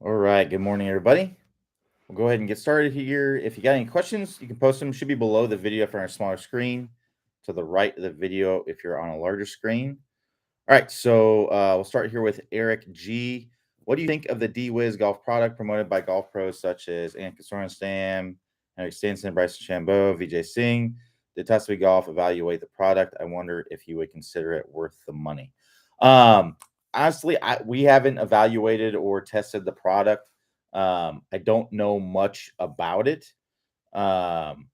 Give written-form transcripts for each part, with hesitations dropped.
All right. Good morning, everybody. We'll go ahead and get started here. If you got any questions, you can post them. Should be below the video if you're on a smaller screen, to the right of the video if you're on a larger screen. All right. So we'll start here with Eric G. What do you think of the D-Wiz golf product promoted by golf pros such as Annika Sorenstam, Henrik Stenson, Bryson Chambeau, Vijay Singh? Did Tasby Golf evaluate the product? I wonder if you would consider it worth the money. Um, Honestly, we haven't evaluated or tested the product. I don't know much about it. Um,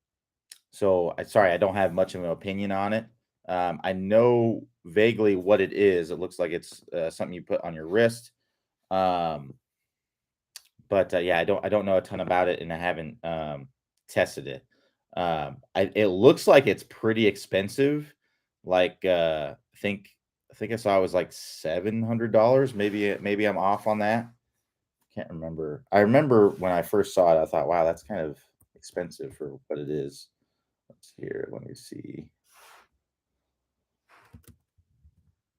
sorry, I don't have much of an opinion on it. I know vaguely what it is. It looks like it's something you put on your wrist. Um, but yeah, I don't know a ton about it, and I haven't tested it. It looks like it's pretty expensive. Like I think I saw it was like $700. Maybe I'm off on that. Can't remember. I remember when I first saw it, I thought, wow, that's kind of expensive for what it is. Let's here. Let me see.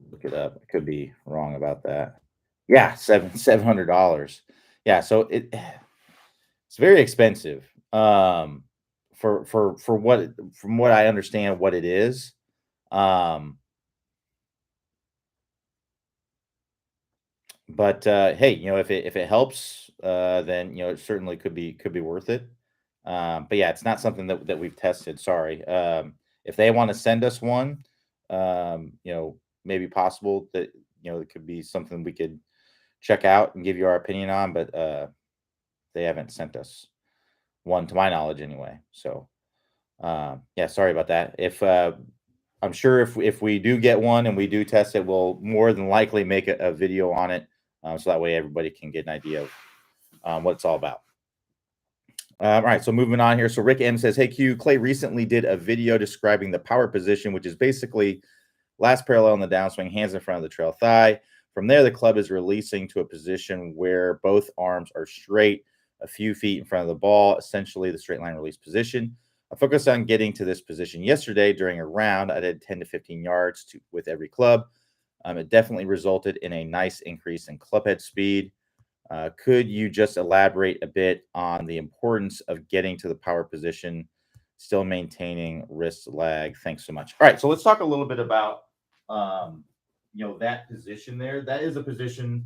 Look it up. I could be wrong about that. Yeah, $700. Yeah, so it's very expensive. For what from what I understand what it is. Um, but hey, if it helps, then it certainly could be worth it. But yeah, it's not something that we've tested. Sorry. If they want to send us one, maybe possible that it could be something we could check out and give you our opinion on. But they haven't sent us one to my knowledge anyway. So yeah, sorry about that. If I'm sure if we do get one and we do test it, we'll more than likely make a video on it, so that way everybody can get an idea of what it's all about. All right, so moving on here. So Rick M says, "Hey Q, Clay recently did a video describing the power position, which is basically last parallel in the downswing, hands in front of the trail thigh. From there, the club is releasing to a position where both arms are straight, a few feet in front of the ball, essentially the straight line release position. I focused on getting to this position yesterday during a round. I did 10 to 15 yards with every club. It definitely resulted in a nice increase in club head speed. Could you just elaborate a bit on the importance of getting to the power position, still maintaining wrist lag? Thanks so much." All right, so let's talk a little bit about that position there. That is a position.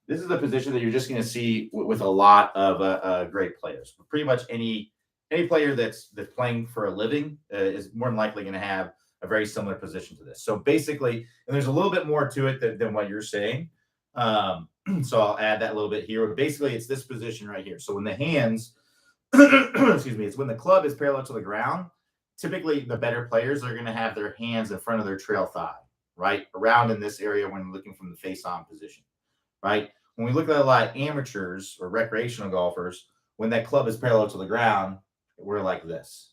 This is a position that you're just going to see with a lot of great players. Pretty much any player that's playing for a living is more than likely going to have a very similar position to this. So basically, and there's a little bit more to it than what you're saying. So I'll add that a little bit here. But basically, it's this position right here. So when the hands, excuse me, it's when the club is parallel to the ground. Typically, the better players are going to have their hands in front of their trail thigh, right around in this area when looking from the face-on position, right. When we look at a lot of amateurs or recreational golfers, when that club is parallel to the ground, we're like this,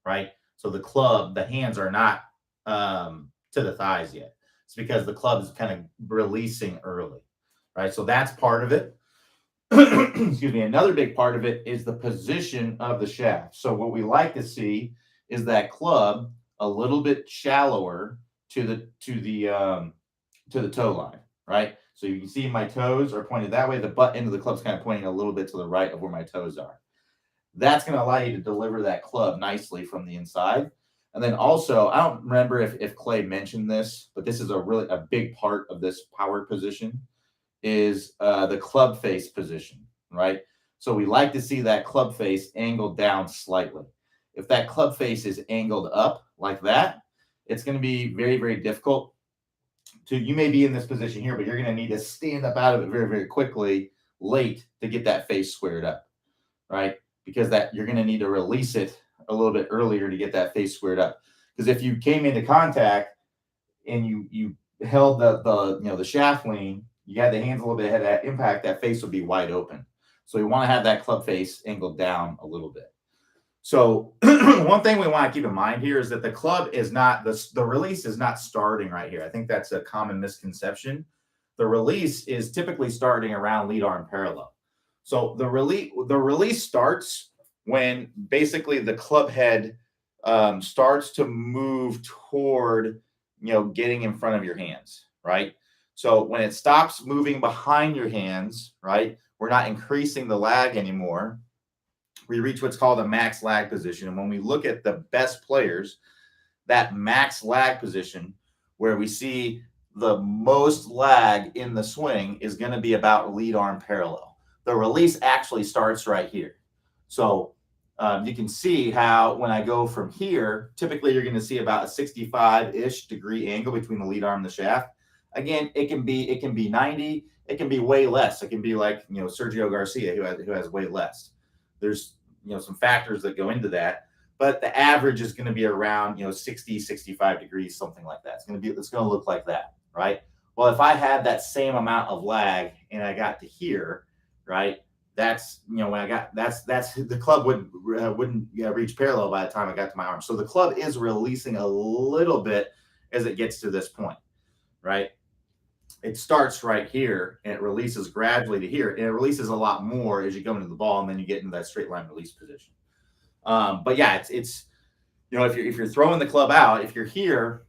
right? So the hands are not to the thighs yet. It's because the club is kind of releasing early, right? So that's part of it. Excuse me. Another big part of it is the position of the shaft. So what we like to see is that club a little bit shallower to the toe line, right? So you can see my toes are pointed that way. The butt end of the club is kind of pointing a little bit to the right of where my toes are. That's going to allow you to deliver that club nicely from the inside. And then also, I don't remember if Clay mentioned this, but this is a big part of this power position is the club face position, right? So we like to see that club face angled down slightly. If that club face is angled up like that, it's going to be very, very difficult you may be in this position here, but you're going to need to stand up out of it very, very quickly late to get that face squared up, right? Because that you're going to need to release it a little bit earlier to get that face squared up. Because if you came into contact and you held the shaft lean, you had the hands a little bit ahead of that impact, that face would be wide open. So you want to have that club face angled down a little bit. So one thing we want to keep in mind here is that the club is not the release is not starting right here. I think that's a common misconception. The release is typically starting around lead arm parallel. So the release starts when basically the club head starts to move toward getting in front of your hands, right? So when it stops moving behind your hands, right, we're not increasing the lag anymore. We reach what's called a max lag position. And when we look at the best players, that max lag position where we see the most lag in the swing is going to be about lead arm parallel. The release actually starts right here. So you can see how when I go from here, typically you're going to see about a 65-ish degree angle between the lead arm and the shaft. Again, it can be 90, it can be way less. It can be like, you know, Sergio Garcia who has way less. There's, you know, some factors that go into that, but the average is going to be around, you know, 60, 65 degrees, something like that. It's going to look like that, right? Well, if I had that same amount of lag and I got to here, right? That's, you know, when I got, that's the club wouldn't reach parallel by the time I got to my arm. So the club is releasing a little bit as it gets to this point, right? It starts right here and it releases gradually to here, and it releases a lot more as you go into the ball, and then you get into that straight line release position. But yeah, it's you know, if you're throwing the club out, if you're here,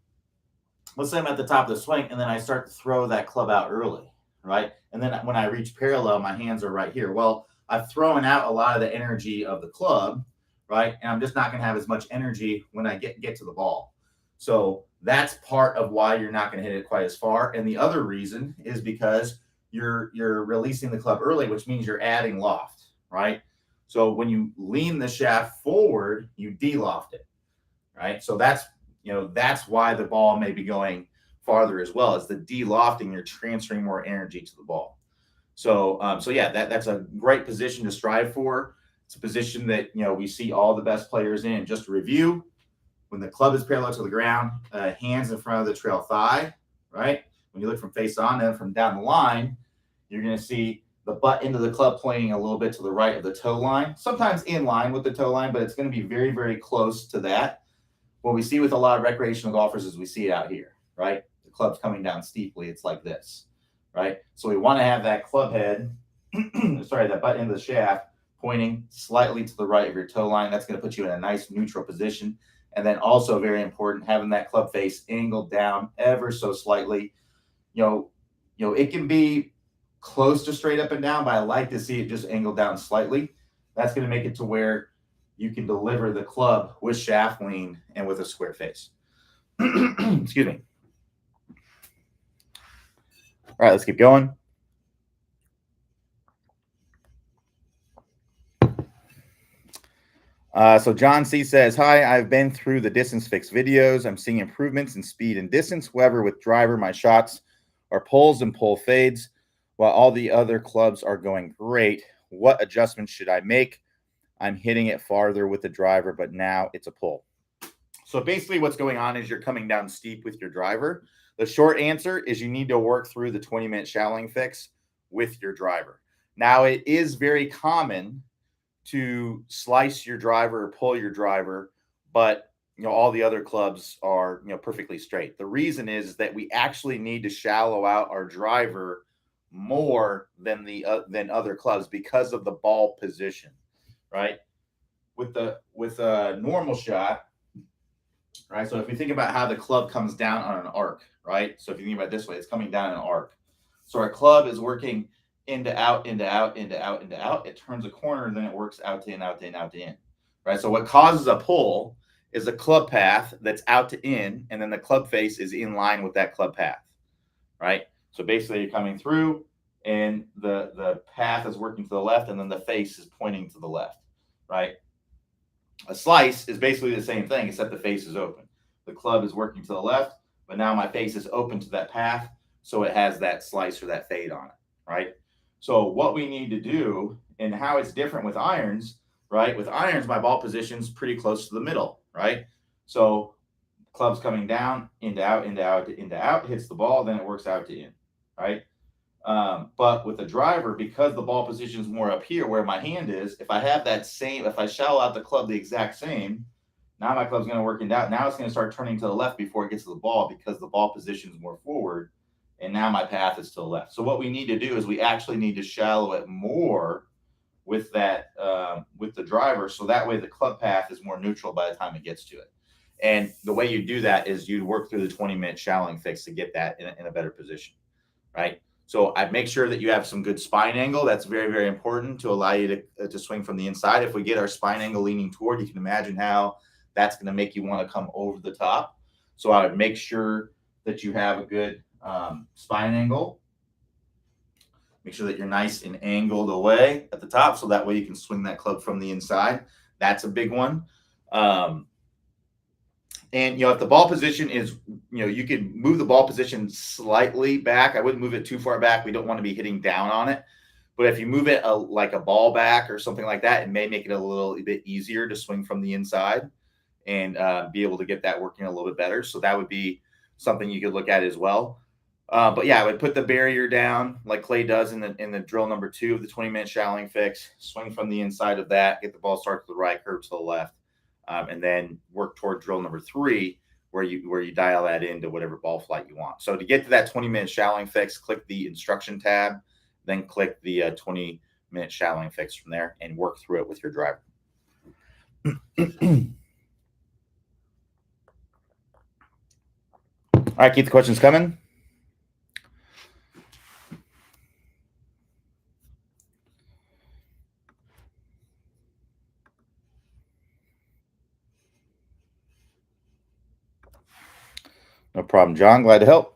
let's say I'm at the top of the swing, and then I start to throw that club out early, right? And then when I reach parallel, my hands are right here. Well, I've thrown out a lot of the energy of the club, right? And I'm just not going to have as much energy when I get to the ball. So that's part of why you're not going to hit it quite as far. And the other reason is because you're releasing the club early, which means you're adding loft, right? So when you lean the shaft forward, you de-loft it, right? So that's, you know, that's why the ball may be going farther as well. As the de-lofting, you're transferring more energy to the ball. So so yeah, that's a great position to strive for. It's a position that, you know, we see all the best players in. Just to review, when the club is parallel to the ground, hands in front of the trail thigh, right? When you look from face on, and from down the line, you're going to see the butt end of the club pointing a little bit to the right of the toe line, sometimes in line with the toe line, but it's going to be very, very close to that. What we see with a lot of recreational golfers is we see it out here, right? The club's coming down steeply. It's like this, right? So we want to have that club head, that butt end of the shaft pointing slightly to the right of your toe line. That's going to put you in a nice neutral position. And then also very important, having that club face angled down ever so slightly. You know, it can be close to straight up and down, but I like to see it just angled down slightly. That's going to make it to where you can deliver the club with shaft lean and with a square face. Excuse me. All right, let's keep going. So John C says, hi, I've been through the distance fix videos. I'm seeing improvements in speed and distance. However, with driver, my shots are pulls and pull fades while all the other clubs are going great. What adjustments should I make? I'm hitting it farther with the driver, but now it's a pull. So basically what's going on is you're coming down steep with your driver. The short answer is you need to work through the 20-minute shallowing fix with your driver. Now, it is very common to slice your driver or pull your driver, but you know, all the other clubs are, you know, perfectly straight. The reason is that we actually need to shallow out our driver more than than other clubs because of the ball position, right? With a normal shot, right? So if we think about how the club comes down on an arc, right? So if you think about it this way, it's coming down an arc. So our club is working into out, into out, into out, into out. It turns a corner, and then it works out to in, out to in, out to in, right? So what causes a pull is a club path that's out to in, and then the club face is in line with that club path, right? So basically you're coming through, and the path is working to the left, and then the face is pointing to the left, right? A slice is basically the same thing, except the face is open. The club is working to the left, but now my face is open to that path, so it has that slice or that fade on it, right? So what we need to do, and how it's different with irons, right? With irons, my ball position's pretty close to the middle, right? So club's coming down, into out, into out, into out, hits the ball, then it works out to in, right? But with the driver, because the ball position is more up here where my hand is, if I have that same, if I shallow out the club the exact same, now my club's going to work into out. Now it's going to start turning to the left before it gets to the ball because the ball position is more forward. And now my path is to the left. So what we need to do is we actually need to shallow it more with that, with the driver. So that way the club path is more neutral by the time it gets to it. And the way you do that is you work through the 20-minute shallowing fix to get that in a better position, right? So I make sure that you have some good spine angle. That's very, very important to allow you to swing from the inside. If we get our spine angle leaning toward, you can imagine how that's going to make you want to come over the top. So I would make sure that you have a good spine angle. Make sure that you're nice and angled away at the top, so that way you can swing that club from the inside. That's a big one. And if the ball position is, you can move the ball position slightly back. I wouldn't move it too far back. We don't want to be hitting down on it. But if you move it like a ball back or something like that, it may make it a little bit easier to swing from the inside and be able to get that working a little bit better. So that would be something you could look at as well. But yeah, I would put the barrier down like Clay does in the drill number 2 of the 20-minute shallowing fix. Swing from the inside of that, get the ball start to the right, curve to the left. And then work toward drill number 3, where you dial that into whatever ball flight you want. So to get to that 20-minute shallowing fix, click the instruction tab, then click the 20-minute shallowing fix from there, and work through it with your driver. All right, keep the questions coming. No problem, John. Glad to help.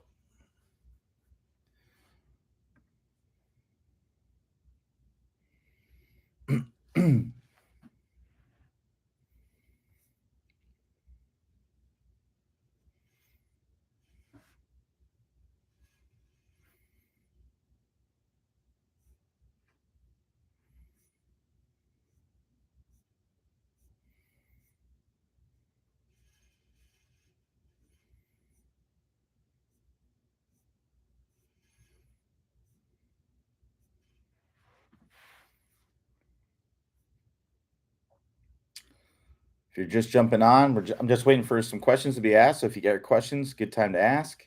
If you're just jumping on, I'm just waiting for some questions to be asked. So if you got questions, good time to ask.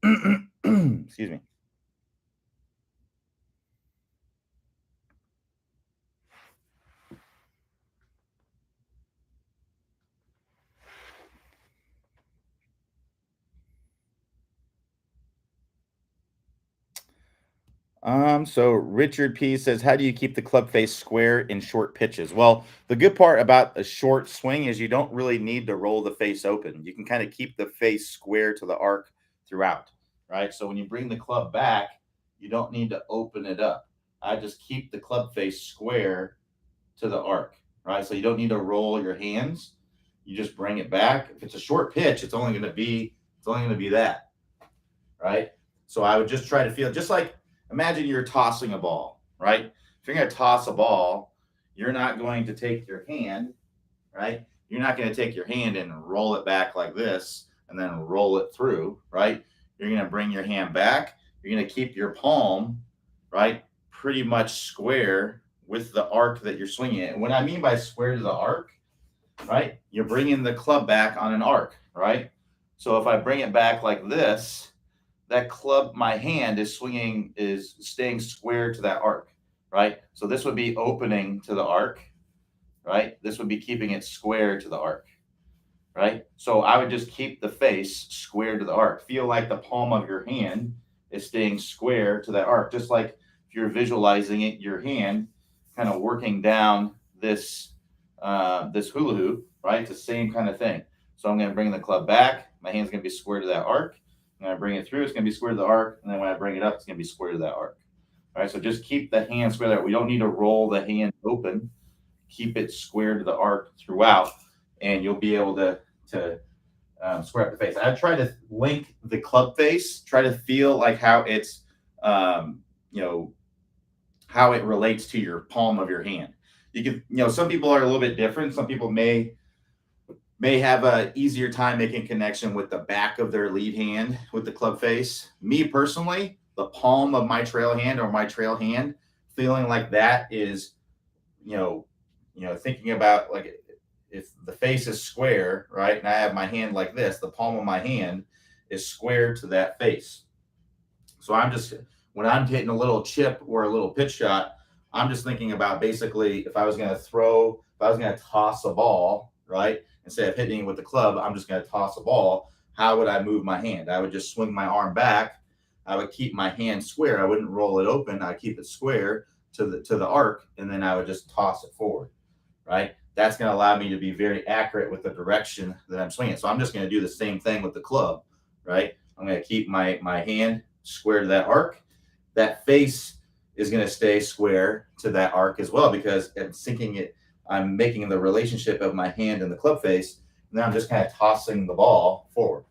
Excuse me. So Richard P says, how do you keep the club face square in short pitches? Well, the good part about a short swing is you don't really need to roll the face open. You can kind of keep the face square to the arc throughout, right? So when you bring the club back, you don't need to open it up. I just keep the club face square to the arc, right? So you don't need to roll your hands. You just bring it back. If it's a short pitch, it's only going to be that, right? So I would just try to feel, just like, imagine you're tossing a ball, right? If you're going to toss a ball, you're not going to take your hand, right? You're not going to take your hand and roll it back like this and then roll it through, right? You're going to bring your hand back. You're going to keep your palm, right, pretty much square with the arc that you're swinging it. And what I mean by square to the arc, right, you're bringing the club back on an arc, right? So if I bring it back like this, that club, my hand is staying square to that arc, right? So this would be opening to the arc, right? This would be keeping it square to the arc, right? So I would just keep the face square to the arc. Feel like the palm of your hand is staying square to that arc, just like if you're visualizing it, your hand kind of working down this hula hoop, right? It's the same kind of thing. So I'm going to bring the club back. My hand's going to be square to that arc. When I bring it through, it's going to be square to the arc. And then when I bring it up, it's going to be square to that arc. All right, so just keep the hand square there. We don't need to roll the hand open. Keep it square to the arc throughout, and you'll be able to square up the face. I try to link the club face, try to feel like how it's, how it relates to your palm of your hand. You can, some people are a little bit different. Some people may have a easier time making connection with the back of their lead hand with the club face. Me personally, the palm of my trail hand or my trail hand, feeling like that is, thinking about like if the face is square, right, and I have my hand like this, the palm of my hand is square to that face. So when I'm hitting a little chip or a little pitch shot, I'm just thinking about basically if I was going to toss a ball, right? Instead of hitting it with the club, I'm just going to toss a ball. How would I move my hand? I would just swing my arm back I would keep my hand square. I wouldn't roll it open. I'd keep it square to the arc, and then I would just toss it forward, right? That's going to allow me to be very accurate with the direction that I'm swinging. So I'm just going to do the same thing with the club, right? I'm going to keep my hand square to that arc. That face is going to stay square to that arc as well, because I'm syncing it. I'm making the relationship of my hand and the club face, and then I'm just kind of tossing the ball forward.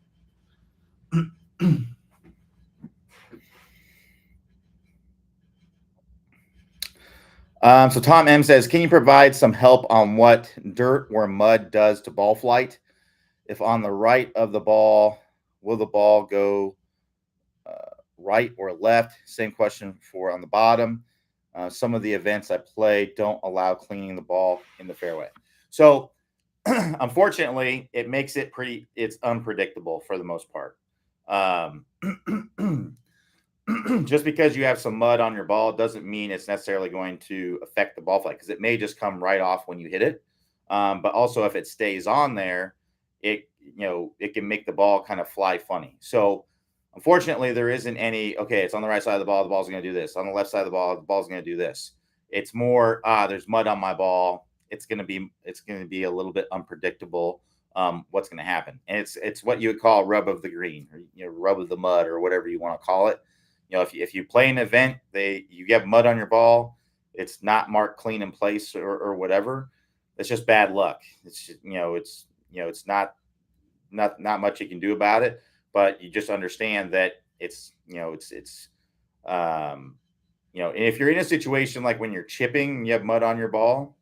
So Tom M says, can you provide some help on what dirt or mud does to ball flight? If on the right of the ball, will the ball go right or left? Same question for on the bottom. Some of the events I play don't allow cleaning the ball in the fairway. So unfortunately, it makes it it's unpredictable for the most part. Just because you have some mud on your ball doesn't mean it's necessarily going to affect the ball flight, because it may just come right off when you hit it. But also, if it stays on there, it can make the ball kind of fly funny. So unfortunately, there isn't any, okay, it's on the right side of the ball's going to do this. On the left side of the ball's going to do this. It's more, there's mud on my ball. It's going to be a little bit unpredictable what's going to happen. And it's what you would call rub of the green, or rub of the mud, or whatever you want to call it. If you play an event, you get mud on your ball, it's not marked clean in place or whatever. It's just bad luck. It's it's not much you can do about it. But you just understand that and if you're in a situation like when you're chipping and you have mud on your ball,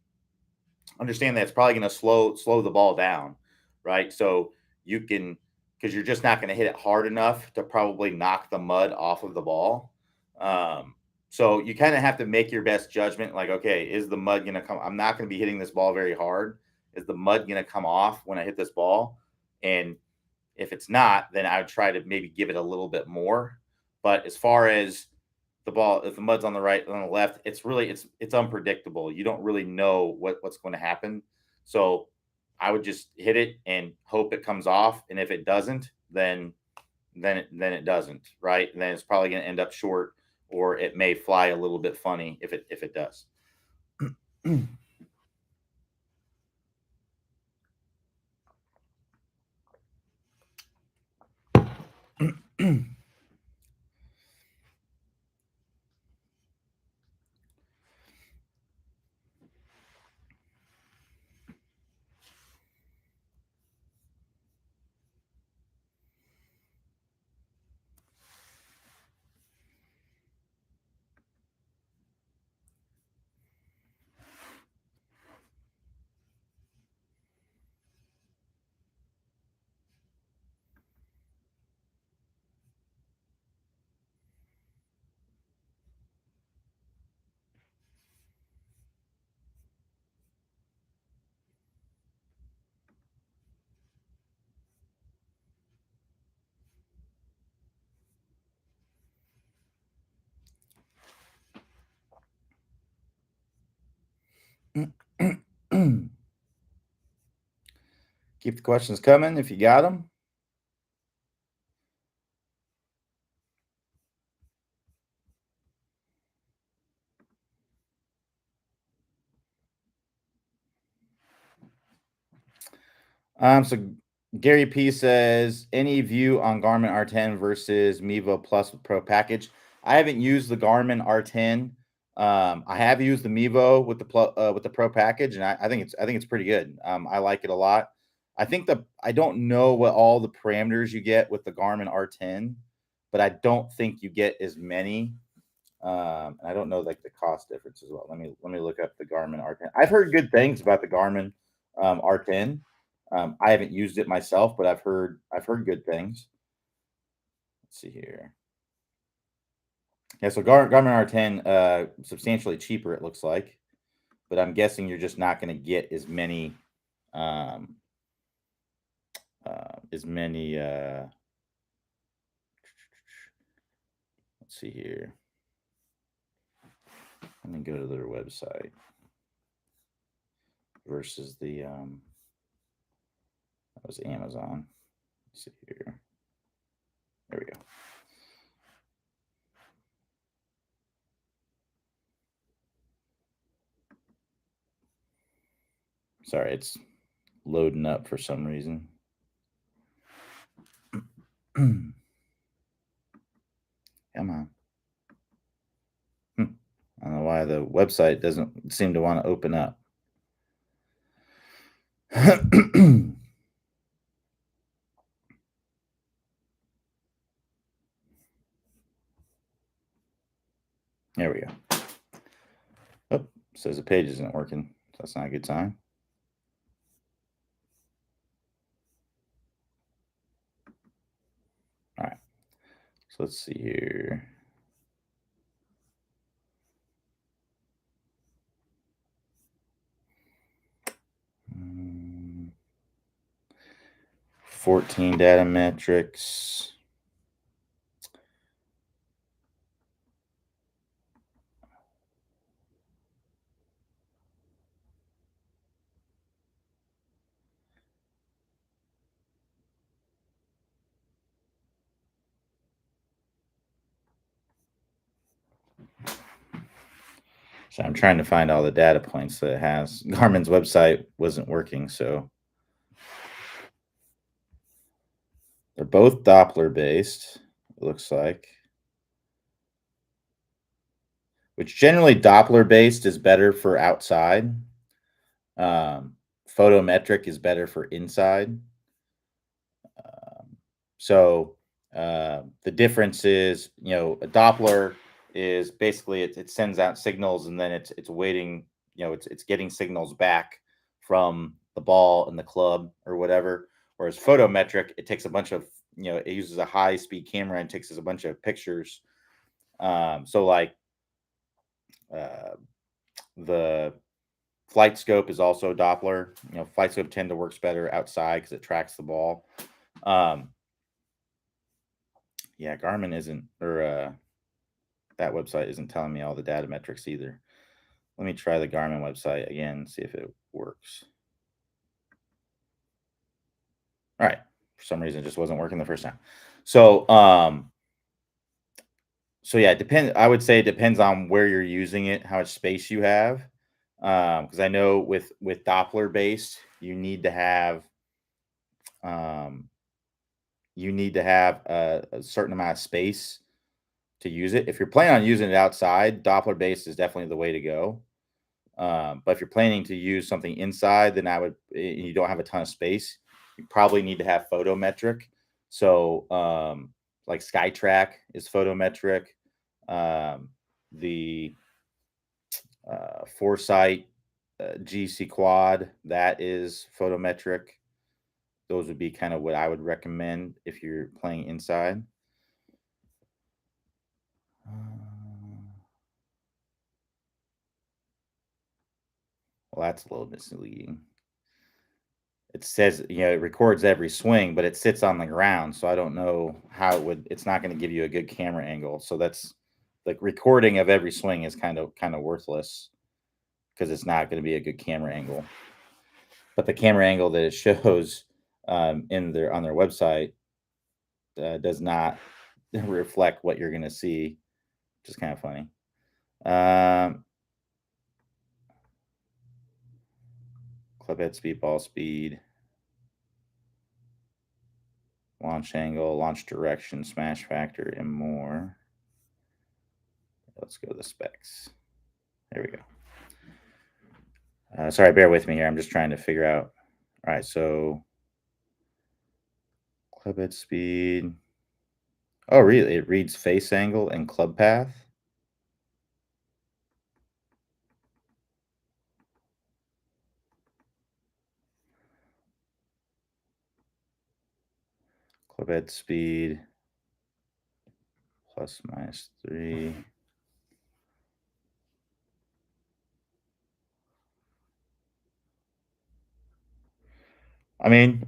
understand that it's probably going to slow the ball down, right? So you can, because you're just not going to hit it hard enough to probably knock the mud off of the ball. So you kind of have to make your best judgment. Like, okay, is the mud going to come? I'm not going to be hitting this ball very hard. Is the mud going to come off when I hit this ball? And if it's not, then I would try to maybe give it a little bit more. But as far as the ball, if the mud's on the right, on the left, it's unpredictable. You don't really know what's going to happen. So I would just hit it and hope it comes off. And if it doesn't, then it doesn't, right? And then it's probably going to end up short, or it may fly a little bit funny if it does. Keep the questions coming if you got them. So Gary P says, any view on Garmin R10 versus Mevo Plus Pro package? I haven't used the Garmin R10. I have used the Mevo with the Pro package, and I think it's pretty good. I like it a lot. I don't know what all the parameters you get with the Garmin R10, but I don't think you get as many. And I don't know like the cost difference as well. Let me look up the Garmin R10. I've heard good things about the Garmin R10. I haven't used it myself, but I've heard good things. Let's see here. Yeah, so Garmin R10 substantially cheaper, it looks like, but I'm guessing you're just not going to get as many let's see here. Let me go to their website versus the that was Amazon. Let's see here. There we go. Sorry, it's loading up for some reason. Come on. I don't know why the website doesn't seem to want to open up. There we go. Oh, says the page isn't working. That's not a good sign. All right. So let's see here. Mm, 14 data metrics. So I'm trying to find all the data points that it has. Garmin's website wasn't working, so they're both Doppler based, it looks like. Which generally Doppler based is better for outside. Photometric is better for inside. Um, so the difference is, a Doppler is basically it sends out signals and then it's waiting, it's getting signals back from the ball and the club or whatever. Whereas photometric, it takes a bunch of, it uses a high speed camera and takes us a bunch of pictures. So like uh, the flight scope is also Doppler. Flight scope tend to works better outside because it tracks the ball. Yeah, Garmin isn't, or that website isn't telling me all the data metrics either. Let me try the Garmin website again, see if it works. All right. For some reason, it just wasn't working the first time. So yeah, I would say it depends on where you're using it, how much space you have. Because I know with Doppler based, you need to have um, a certain amount of space to use it. If you're planning on using it outside, Doppler based is definitely the way to go. But if you're planning to use something inside, then you don't have a ton of space, you probably need to have photometric. So, like SkyTrack is photometric. The Foresight GC Quad, that is photometric. Those would be kind of what I would recommend if you're playing inside. Well, that's a little misleading. It says, it records every swing, but it sits on the ground. So I don't know how it's not going to give you a good camera angle. So that's like recording of every swing is kind of worthless because it's not going to be a good camera angle. But the camera angle that it shows on their website does not reflect what you're going to see, which is kind of funny. Club head speed, ball speed, launch angle, launch direction, smash factor, and more. Let's go to the specs. There we go. Sorry, bear with me here. I'm just trying to figure out. All right, so club head speed. Oh, really? It reads face angle and club path. Club head speed plus minus 3. I mean,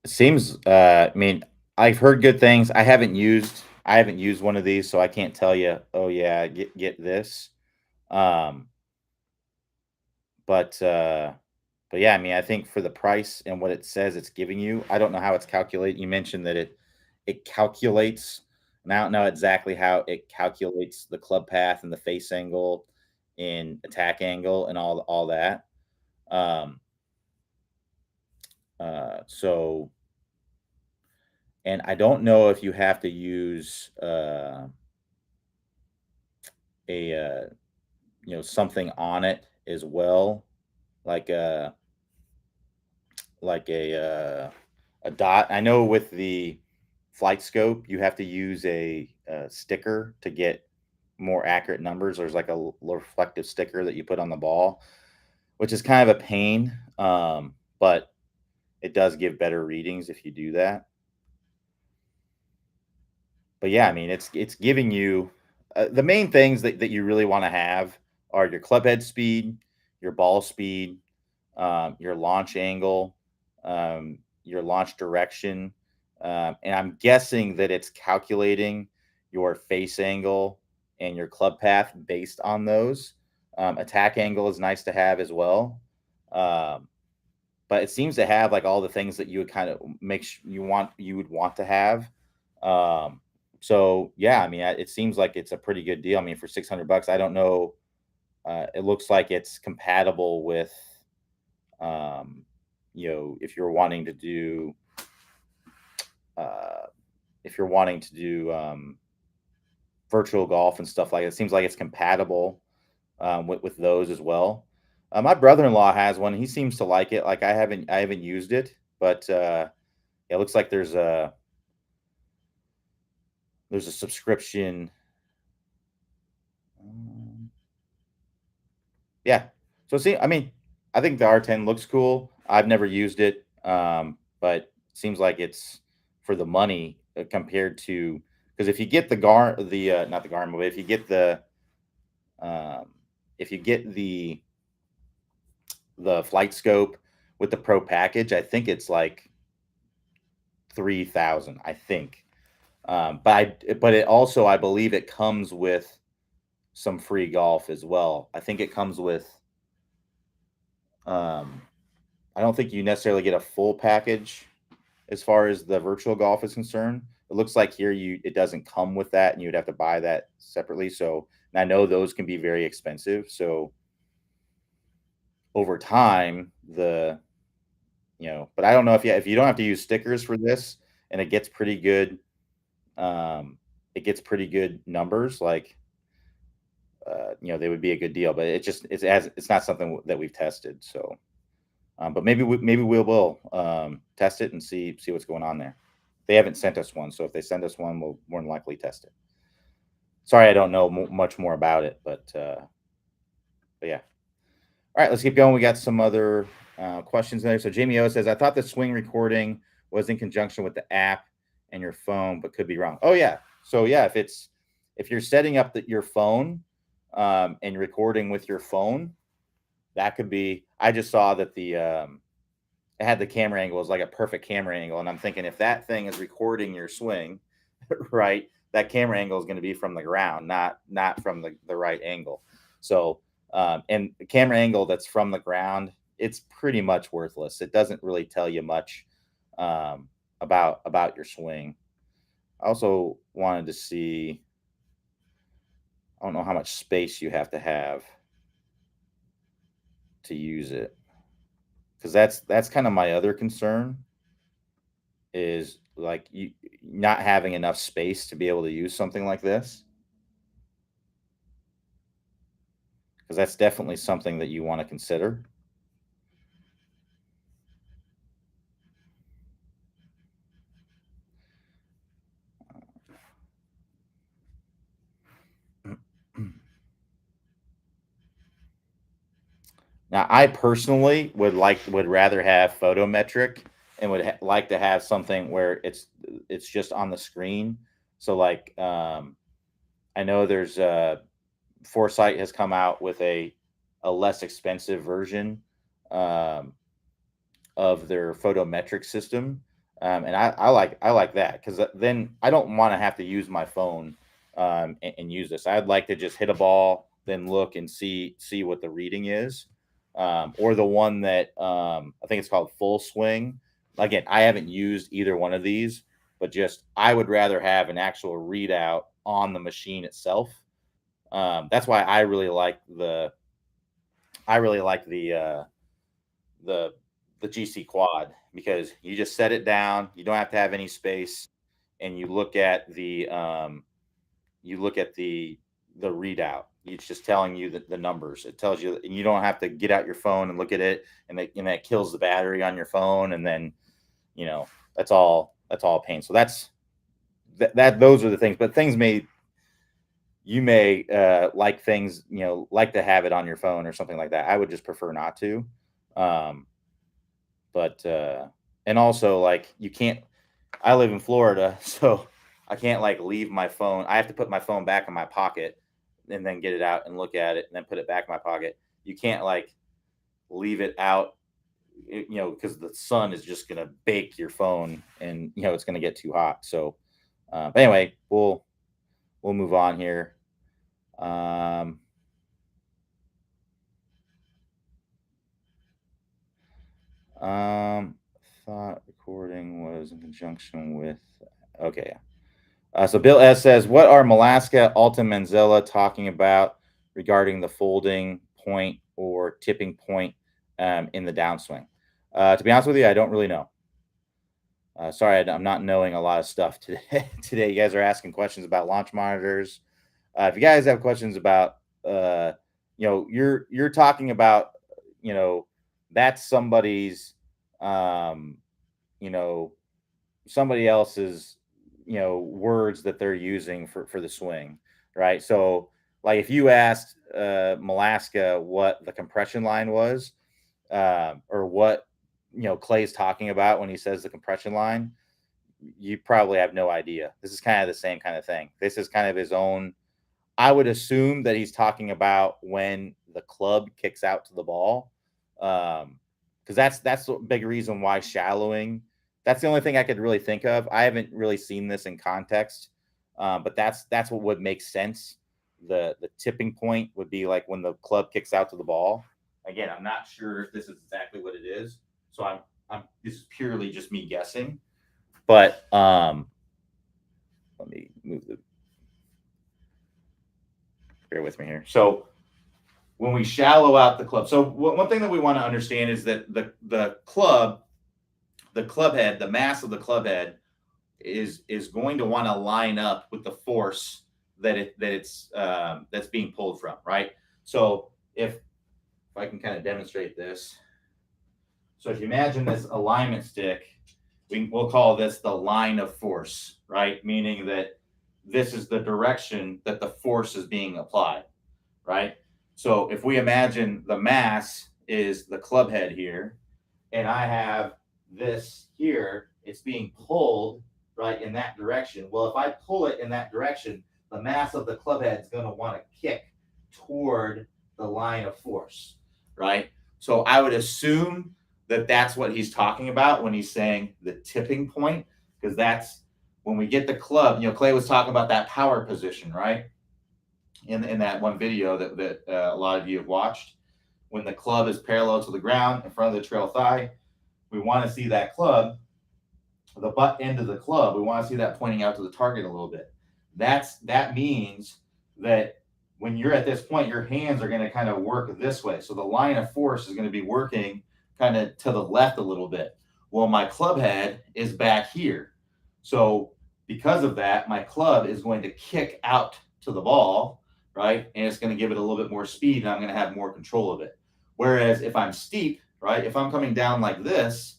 it seems. I've heard good things. I haven't used one of these, so I can't tell you. Oh yeah, get this. But yeah, I think for the price and what it says it's giving you, I don't know how it's calculated. You mentioned that it calculates. And I don't know exactly how it calculates the club path and the face angle and attack angle and all that. Um, so, and I don't know if you have to use a something on it as well, like a like a dot. I know with the flight scope, you have to use a sticker to get more accurate numbers. There's like a reflective sticker that you put on the ball, which is kind of a pain, but it does give better readings if you do that. But yeah, I mean, it's giving you the main things that you really want to have are your club head speed, your ball speed, your launch angle, your launch direction, and I'm guessing that it's calculating your face angle and your club path based on those. Attack angle is nice to have as well. Um, but it seems to have like all the things that you would kind of you would want to have. Um, so yeah, I mean, it seems like it's a pretty good deal. I mean, for 600 bucks, I don't know. It looks like it's compatible with, um, if you're wanting to do, uh, virtual golf and stuff like that. It seems like it's compatible with those as well. My brother-in-law has one. He seems to like it. Like I haven't used it, but it looks like there's a subscription. Um, yeah. So see, I mean, I think the R10 looks cool. I've never used it, but seems like it's for the money compared to, because if you get the not the Garmin, but um, if you get the flight scope with the pro package, I think it's like 3,000. I think, but it also, I believe it comes with some free golf as well. I think it comes with. Um, I don't think you necessarily get a full package as far as the virtual golf is concerned. It looks like here it doesn't come with that, and you'd have to buy that separately. So, and I know those can be very expensive. So over time, but I don't know if you don't have to use stickers for this, and it gets pretty good. It gets pretty good numbers. Like, they would be a good deal, but it's not something that we've tested. So, but maybe we will test it and see what's going on there. They haven't sent us one, so if they send us one, we'll more than likely test it. Sorry, I don't know much more about it, but yeah. All right, let's keep going. We got some other questions there. So Jamie O says, I thought the swing recording was in conjunction with the app and your phone, but could be wrong. Oh yeah. So yeah, if you're setting up your phone and recording with your phone, that could be. I just saw that it had the camera angle is like a perfect camera angle, and I'm thinking if that thing is recording your swing, right, that camera angle is going to be from the ground, not from the right angle. So, and the camera angle that's from the ground, it's pretty much worthless. It doesn't really tell you much about your swing. I also wanted to see. I don't know how much space you have to use it, because that's kind of my other concern is like you not having enough space to be able to use something like this, because that's definitely something that you want to consider. Now, I personally would rather have photometric and would like to have something where it's just on the screen. So like, I know there's Foresight has come out with a less expensive version um, of their photometric system, and I like that because then I don't want to have to use my phone and use this. I'd like to just hit a ball, then look and see what the reading is, or the one that I think it's called Full Swing. Again, I haven't used either one of these, but just I would rather have an actual readout on the machine itself. That's why I really like the the the GC quad, because you just set it down. You don't have to have any space, and you look at the readout. It's just telling you the numbers. It tells you, and you don't have to get out your phone and look at it, and that kills the battery on your phone, and then you know that's all pain. So that those are the things. But things may you may like things, like to have it on your phone or something like that. I would just prefer not to. Um, but and also, like, you can't. I live in Florida, so I can't like leave my phone. I have to put my phone back in my pocket and then get it out and look at it and then put it back in my pocket. You can't like leave it out, because the sun is just gonna bake your phone, and it's gonna get too hot. So, but anyway, we'll move on here. Um, thought recording was in conjunction with. Okay. So Bill S says, "What are Malaska, Alta Manzella talking about regarding the folding point or tipping point in the downswing?" To be honest with you, I don't really know. Sorry, I'm not knowing a lot of stuff today. Today, you guys are asking questions about launch monitors. If you guys have questions about, you're talking about, that's somebody's, um, you know, somebody else's, words that they're using for the swing, right? So, like, if you asked Malaska what the compression line was, or what Clay's talking about when he says the compression line, you probably have no idea. This is kind of the same kind of thing. This is kind of his own. I would assume that he's talking about when the club kicks out to the ball, because that's the big reason why shallowing. That's the only thing I could really think of. I haven't really seen this in context, but that's what would make sense. The tipping point would be like when the club kicks out to the ball. Again, I'm not sure if this is exactly what it is, so I'm this is purely just me guessing. But let me move the. Bear with me here. So when we shallow out the club, so one thing that we want to understand is that the club head, the mass of the club head, is going to want to line up with the force it's that's being pulled from, right? So if I can kind of demonstrate this, so if you imagine this alignment stick, we'll call this the line of force, right? Meaning that this is the direction that the force is being applied, right? So if we imagine the mass is the club head here, and I have this here, it's being pulled right in that direction. Well, if I pull it in that direction, the mass of the club head is going to want to kick toward the line of force, right? So I would assume that that's what he's talking about when he's saying the tipping point, because that's when we get the club. Clay was talking about that power position, right? In that one video that a lot of you have watched, when the club is parallel to the ground in front of the trail thigh, we want to see that club, the butt end of the club, we want to see that pointing out to the target a little bit. That means that when you're at this point, your hands are going to kind of work this way. So the line of force is going to be working kind of to the left a little bit. Well, my club head is back here. So because of that, my club is going to kick out to the ball, right? And it's going to give it a little bit more speed, and I'm going to have more control of it. Whereas if I'm steep, right, if I'm coming down like this,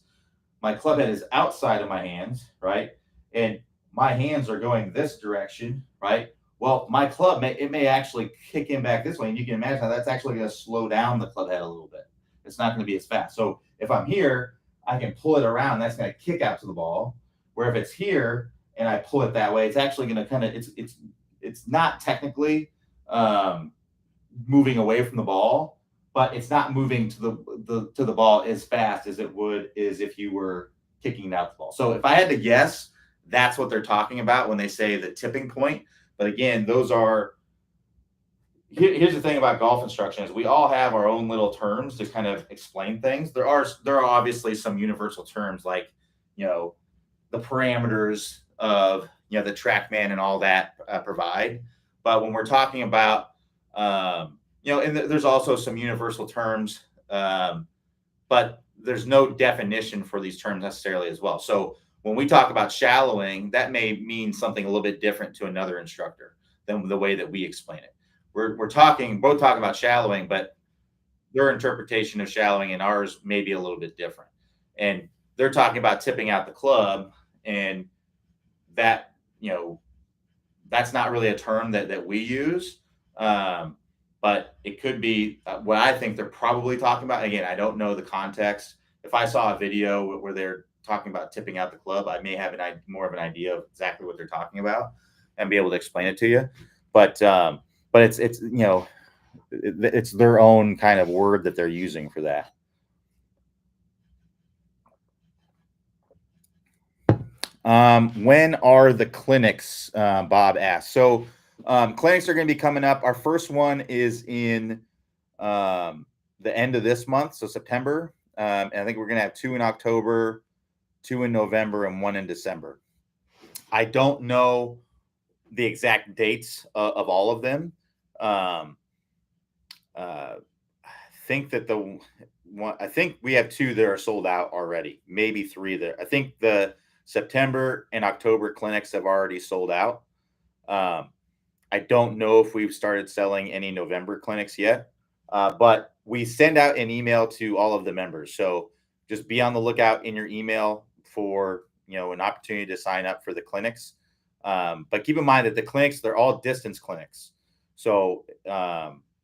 my club head is outside of my hands, right? And my hands are going this direction, right? Well, my club may actually kick in back this way, and you can imagine how that's actually going to slow down the club head a little bit. It's not going to be as fast. So if I'm here, I can pull it around. That's going to kick out to the ball. Where if it's here and I pull it that way, it's actually going to kind of it's not technically moving away from the ball, but it's not moving to the ball as fast as it would is if you were kicking out the ball. So if I had to guess, that's what they're talking about when they say the tipping point. But again, those are. Here's the thing about golf instruction is we all have our own little terms to kind of explain things. There are obviously some universal terms like, the parameters of, the TrackMan and all that provide. But when we're talking about, and there's also some universal terms, but there's no definition for these terms necessarily as well. So when we talk about shallowing, that may mean something a little bit different to another instructor than the way that we explain it. We're talking both talking about shallowing, but their interpretation of shallowing and ours may be a little bit different. And they're talking about tipping out the club, and that, that's not really a term that we use. Um, but it could be what I think they're probably talking about. Again, I don't know the context. If I saw a video where they're talking about tipping out the club, I may have more of an idea of exactly what they're talking about and be able to explain it to you. But it's it's their own kind of word that they're using for that. When are the clinics? Bob asked. So clinics are going to be coming up. Our first one is in the end of this month, so September. And I think we're going to have 2 in October, 2 in November, and 1 in December. I don't know the exact dates of all of them. I think that I think we have 2 that are sold out already, maybe 3 there. I think the September and October clinics have already sold out. I don't know if we've started selling any November clinics yet, but we send out an email to all of the members. So just be on the lookout in your email for an opportunity to sign up for the clinics. But keep in mind that the clinics, they're all distance clinics. So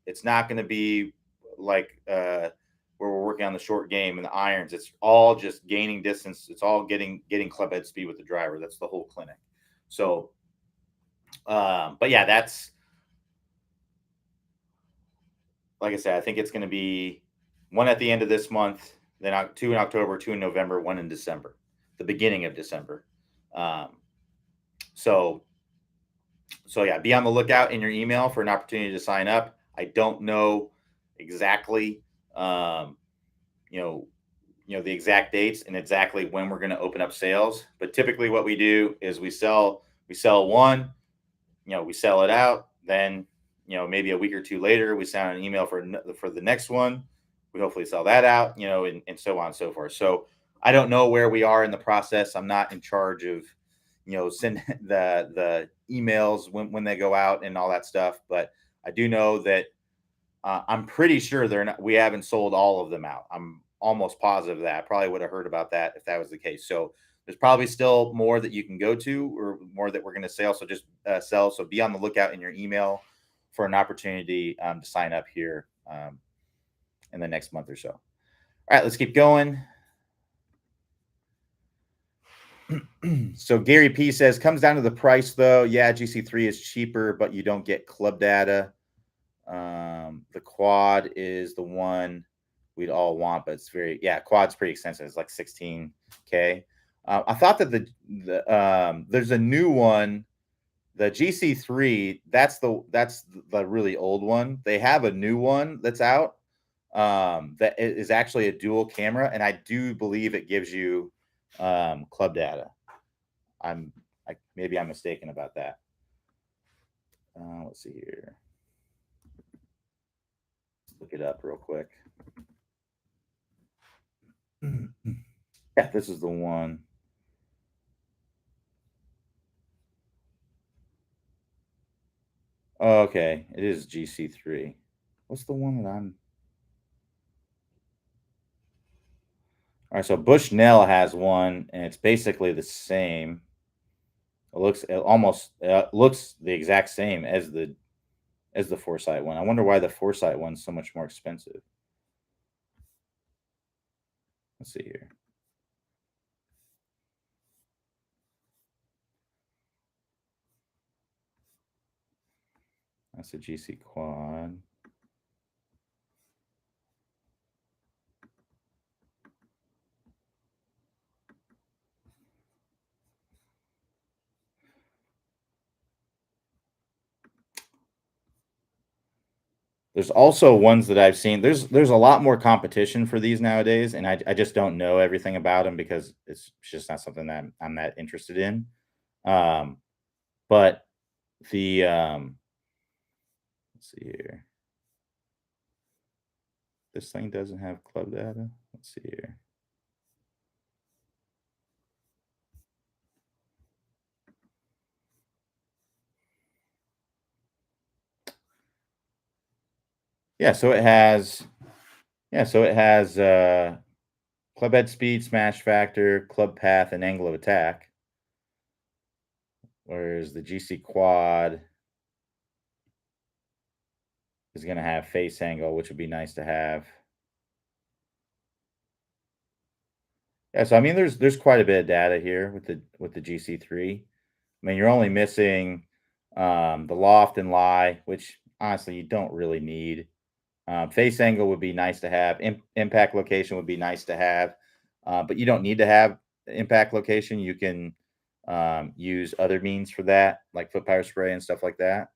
it's not going to be like where we're working on the short game and the irons. It's all just gaining distance. It's all getting club head speed with the driver. That's the whole clinic. So, but yeah, that's, like I said, I think it's going to be 1 at the end of this month, then 2 in October, 2 in November, 1 in December, the beginning of December. So yeah, be on the lookout in your email for an opportunity to sign up. I don't know exactly, the exact dates and exactly when we're going to open up sales. But typically what we do is we sell one, we sell it out. Then, maybe a week or 2 later, we send an email for the next one. We hopefully sell that out, and so on and so forth. So I don't know where we are in the process. I'm not in charge of, send the emails when they go out and all that stuff. But I do know that I'm pretty sure we haven't sold all of them out. I'm almost positive that I probably would have heard about that if that was the case. So there's probably still more that you can go to or more that we're going to sell. So just sell. So be on the lookout in your email for an opportunity to sign up here in the next month or so. All right, let's keep going. So Gary P says, comes down to the price though. Yeah, GC3 is cheaper, but you don't get club data. The quad is the one we'd all want, but it's quad's pretty expensive. It's like $16K. I thought that there's a new one, the GC3. That's the really old one. They have a new one that's out that is actually a dual camera, and I do believe it gives you club data. Maybe I'm mistaken about that. Let's see here. Look it up real quick. Yeah, this is the one. Oh, okay, it is GC3. What's the one that I'm? All right, so Bushnell has one, and it's basically the same. It almost looks the exact same as the Foresight one. I wonder why the Foresight one's so much more expensive. Let's see here. That's a GC quad. There's also ones that I've seen. There's a lot more competition for these nowadays, and I just don't know everything about them because it's just not something that I'm that interested in. But the let's see here. This thing doesn't have club data. Let's see here. Yeah, so it has club head speed, smash factor, club path, and angle of attack. Whereas the GC quad is going to have face angle, which would be nice to have. Yeah, so I mean, there's quite a bit of data here with the GC3. I mean, you're only missing the loft and lie, which honestly you don't really need. Face angle would be nice to have. Impact location would be nice to have, but you don't need to have impact location. You can use other means for that, like foot power spray and stuff like that.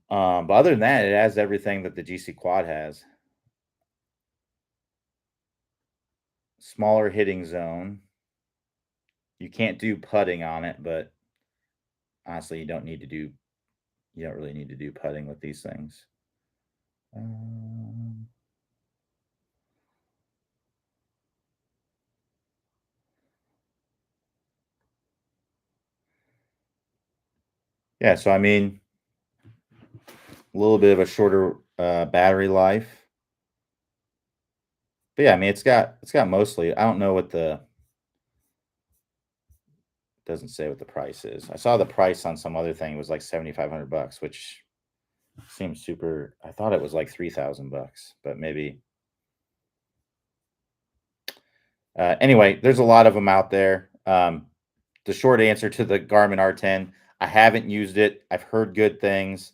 But other than that, it has everything that the GC quad has. Smaller hitting zone. You can't do putting on it, but honestly, you don't really need to do putting with these things. Um, yeah, so I mean, a little bit of a shorter battery life. But yeah, I mean, it's got mostly. I don't know what the doesn't say what the price is. I saw the price on some other thing was like $7,500, which seems super. I thought it was like $3,000, but maybe. Anyway, there's a lot of them out there. The short answer to the Garmin R10, I haven't used it. I've heard good things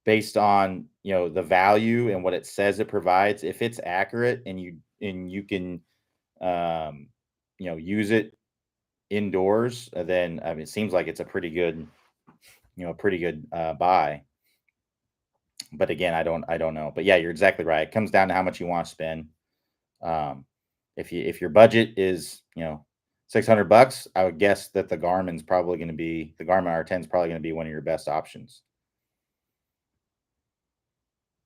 based on the value and what it says it provides. If it's accurate and you can um, use it indoors, then I mean, it seems like it's a pretty good buy. But again, I don't know. But yeah, you're exactly right. It comes down to how much you want to spend. Um, if your budget is $600, I would guess that the Garmin R10 is probably going to be one of your best options.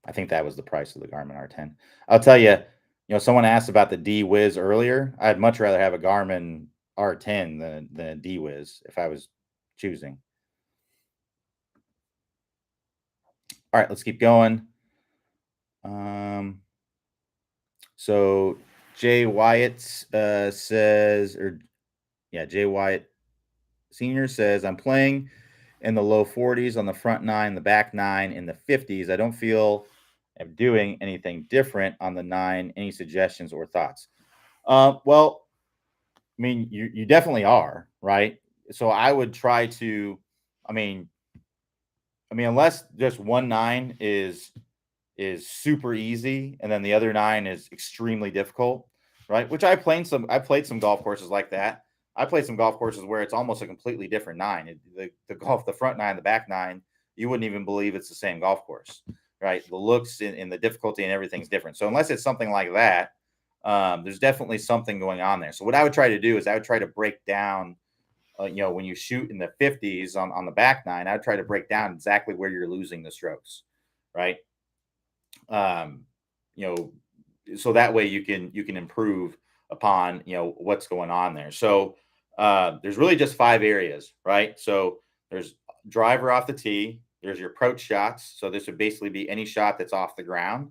I think that was the price of the Garmin R10. I'll tell you, someone asked about the D Wiz earlier. I'd much rather have a Garmin R10 than a D Wiz if I was choosing. All right, let's keep going. So Jay Wyatt says, or yeah, Jay Wyatt Senior says, I'm playing in the low 40s on the front nine, the back nine in the 50s. I don't feel I'm doing anything different on the nine. Any suggestions or thoughts? Well, I mean, you definitely are, right? So I would try to, I mean, unless just one nine is super easy and then the other nine is extremely difficult, right? Which I played some golf courses like that. I played some golf courses where it's almost a completely different nine. The front nine, the back nine, you wouldn't even believe it's the same golf course, right? The looks and the difficulty and everything's different. So unless it's something like that, there's definitely something going on there. So what I would try to do is I would try to break down, when you shoot in the 50s on the back nine, I'd try to break down exactly where you're losing the strokes, right? um, you know, so that way you can improve upon what's going on there. So there's really just five areas, right? So there's driver off the tee. There's your approach shots. So this would basically be any shot that's off the ground.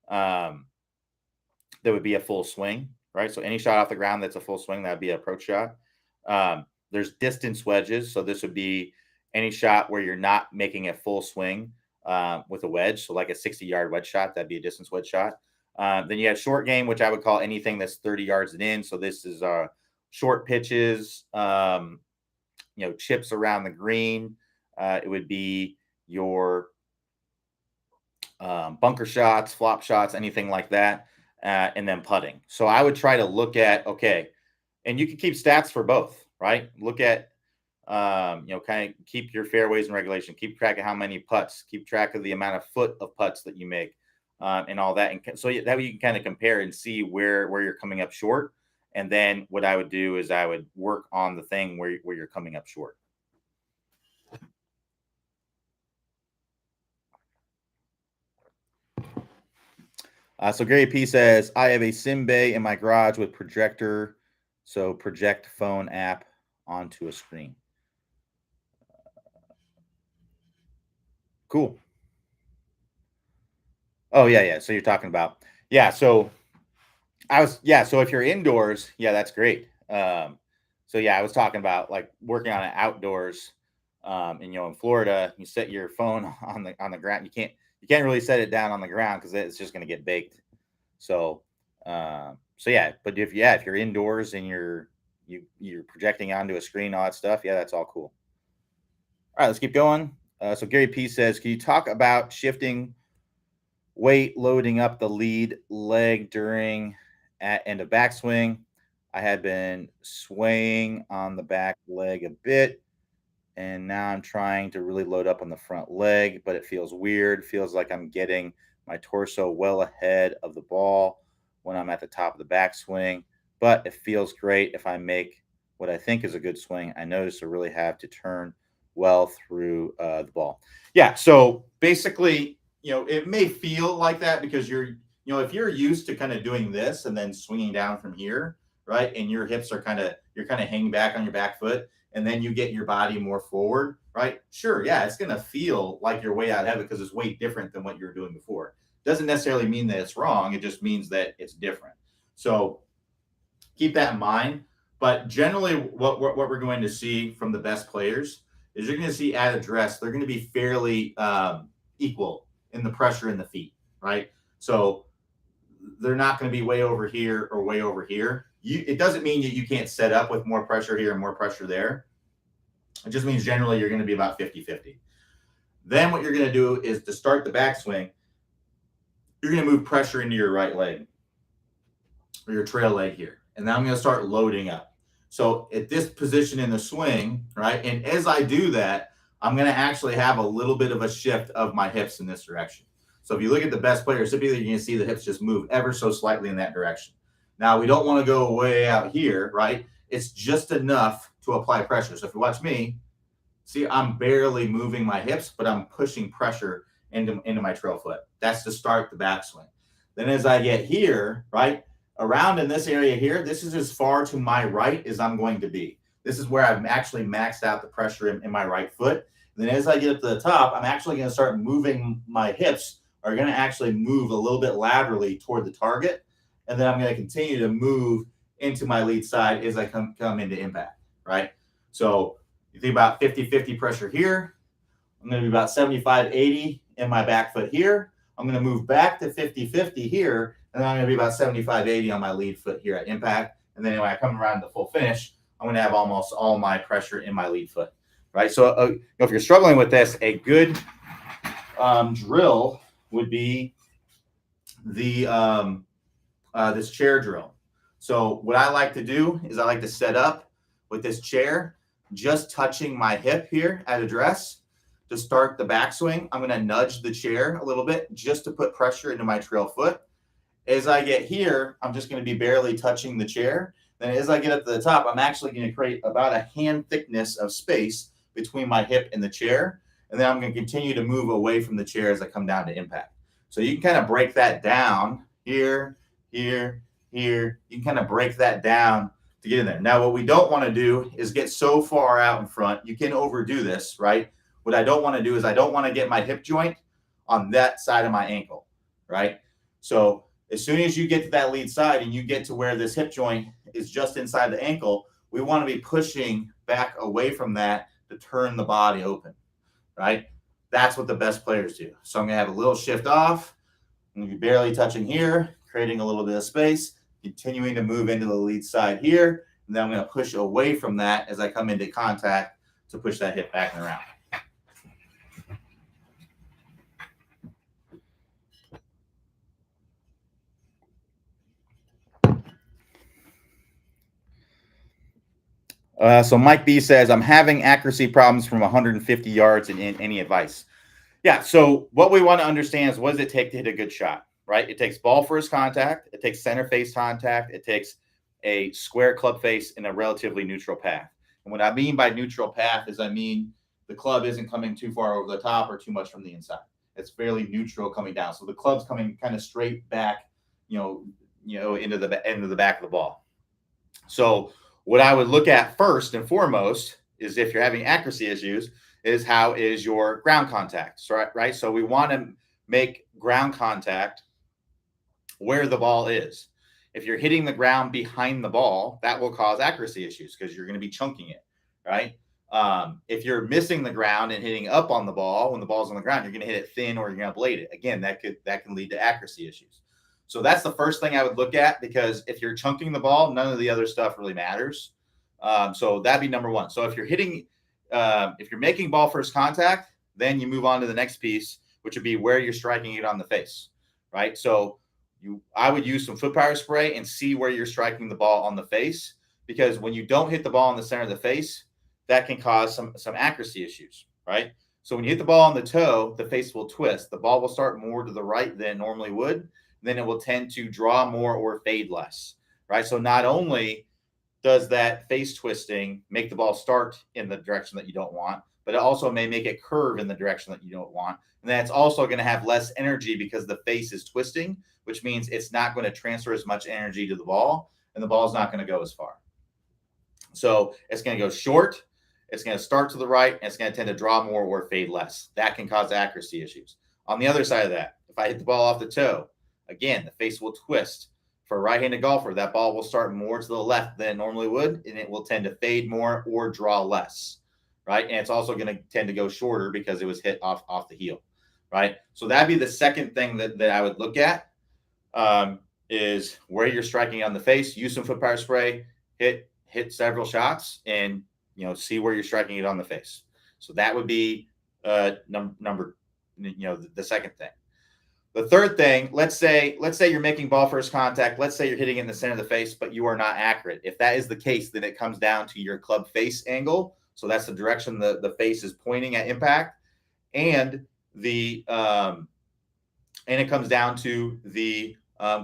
Um, that would be a full swing, right? So any shot off the ground that's a full swing, that'd be an approach shot. There's distance wedges. So this would be any shot where you're not making a full swing with a wedge. So like a 60-yard wedge shot, that'd be a distance wedge shot. Then you have short game, which I would call anything that's 30 yards and in. So this is short pitches, chips around the green. It would be your bunker shots, flop shots, anything like that, and then putting. So I would try to look at, okay, and you can keep stats for both, right? Look at, kind of keep your fairways and regulation, keep track of how many putts, keep track of the amount of foot of putts that you make, and all that. And so that way you can kind of compare and see where you're coming up short. And then what I would do is I would work on the thing where you're coming up short. So Gary P says, I have a sim bay in my garage with projector, so project phone app onto a screen. Cool. Oh yeah, yeah. So you're talking about yeah. So so if you're indoors, yeah, that's great. So yeah, I was talking about like working on it outdoors. And in Florida, you set your phone on the ground. You can't really set it down on the ground because it's just going to get baked. So so yeah, but if you're indoors and you're projecting onto a screen, all that stuff, yeah, that's all cool. All right, let's keep going. So Gary P says, can you talk about shifting weight loading up the lead leg during at end of backswing? I had been swaying on the back leg a bit, and now I'm trying to really load up on the front leg, but it feels weird. Feels like I'm getting my torso well ahead of the ball when I'm at the top of the backswing, but it feels great if I make what I think is a good swing. I notice I really have to turn well through the ball. Yeah. So basically, it may feel like that because if you're used to kind of doing this and then swinging down from here, right, and your hips are you're kind of hanging back on your back foot, and then you get your body more forward, right? Sure, yeah, it's going to feel like you're way out ahead because it's way different than what you were doing before. Doesn't necessarily mean that it's wrong. It just means that it's different. So keep that in mind. But generally, what we're going to see from the best players is you're going to see at address, they're going to be fairly equal in the pressure in the feet, right? So they're not going to be way over here or way over here. It doesn't mean you can't set up with more pressure here and more pressure there. It just means generally you're going to be about 50-50. Then what you're going to do is to start the backswing, you're going to move pressure into your right leg or your trail leg here. And now I'm going to start loading up. So at this position in the swing, right? And as I do that, I'm going to actually have a little bit of a shift of my hips in this direction. So if you look at the best players, typically you're going to see the hips just move ever so slightly in that direction. Now, we don't want to go way out here, right? It's just enough to apply pressure. So if you watch me, see, I'm barely moving my hips, but I'm pushing pressure into my trail foot. That's to start the backswing. Then as I get here, right, around in this area here, this is as far to my right as I'm going to be. This is where I've actually maxed out the pressure in my right foot. And then as I get up to the top, I'm actually going to start moving my hips are going to actually move a little bit laterally toward the target. And then I'm going to continue to move into my lead side as I come into impact, right? So you think about 50-50 pressure here. I'm going to be about 75-80 in my back foot here. I'm going to move back to 50-50 here, and then I'm going to be about 75-80 on my lead foot here at impact. And then when I come around to full finish, I'm going to have almost all my pressure in my lead foot, right? So if you're struggling with this, a good drill would be the this chair drill. So what I like to do is I like to set up with this chair, just touching my hip here at address to start the backswing. I'm going to nudge the chair a little bit just to put pressure into my trail foot. As I get here, I'm just going to be barely touching the chair. Then as I get up to the top, I'm actually going to create about a hand thickness of space between my hip and the chair. And then I'm going to continue to move away from the chair as I come down to impact. So you can kind of break that down here, here, here. You can kind of break that down to get in there. Now, what we don't want to do is get so far out in front. You can overdo this, right? What I don't want to do is I don't want to get my hip joint on that side of my ankle, right? So as soon as you get to that lead side and you get to where this hip joint is just inside the ankle, we want to be pushing back away from that to turn the body open, right? That's what the best players do. So I'm going to have a little shift off. I'm going to be barely touching here, creating a little bit of space, continuing to move into the lead side here. And then I'm going to push away from that as I come into contact to push that hip back and around. So Mike B says, I'm having accuracy problems from 150 yards in any advice. Yeah, so what we want to understand is what does it take to hit a good shot, right? It takes ball first contact. It takes center face contact. It takes a square club face in a relatively neutral path. And what I mean by neutral path is I mean the club isn't coming too far over the top or too much from the inside. It's fairly neutral coming down. So the club's coming kind of straight back, into the end of the back of the ball. So what I would look at first and foremost is if you're having accuracy issues, is how is your ground contact, right? So we want to make ground contact where the ball is. If you're hitting the ground behind the ball, that will cause accuracy issues because you're going to be chunking it, right? If you're missing the ground and hitting up on the ball when the ball's on the ground, you're going to hit it thin or you're going to blade it. Again, that can lead to accuracy issues. So that's the first thing I would look at, because if you're chunking the ball, none of the other stuff really matters. So that'd be number one. So if you're making ball first contact, then you move on to the next piece, which would be where you're striking it on the face, right? So I would use some foot power spray and see where you're striking the ball on the face, because when you don't hit the ball in the center of the face, that can cause some accuracy issues, right? So when you hit the ball on the toe, the face will twist. The ball will start more to the right than it normally would. Then it will tend to draw more or fade less, right? So not only does that face twisting make the ball start in the direction that you don't want, but it also may make it curve in the direction that you don't want. And then it's also going to have less energy because the face is twisting, which means it's not going to transfer as much energy to the ball, and the ball is not going to go as far. So it's going to go short, it's going to start to the right, and it's going to tend to draw more or fade less. That can cause accuracy issues. On the other side of that, if I hit the ball off the toe, again, the face will twist. For a right-handed golfer, that ball will start more to the left than it normally would, and it will tend to fade more or draw less, right? And it's also going to tend to go shorter because it was hit off the heel, right? So that'd be the second thing that I would look at, is where you're striking on the face. Use some foot power spray, hit several shots, and see where you're striking it on the face. So that would be number the second thing. The third thing, let's say you're making ball first contact. Let's say you're hitting it in the center of the face, but you are not accurate. If that is the case, then it comes down to your club face angle. So that's the direction the face is pointing at impact, and it comes down to the